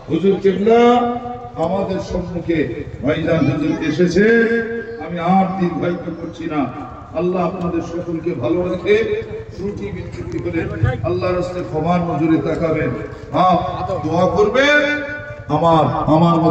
হুজুর কিবলা আমাদের সম্মুখে ভাইজান হুজুর এসেছে, আমি আর দীর্ঘায়িত করছি না। আল্লাহ আপনাদের সকলকে ভালো রাখে। ত্রুটি বিচ্যুতি হলে আল্লাহর রাস্তায় ক্ষমার নজরে তাকাবেন, দোয়া করবেন। আমার মতো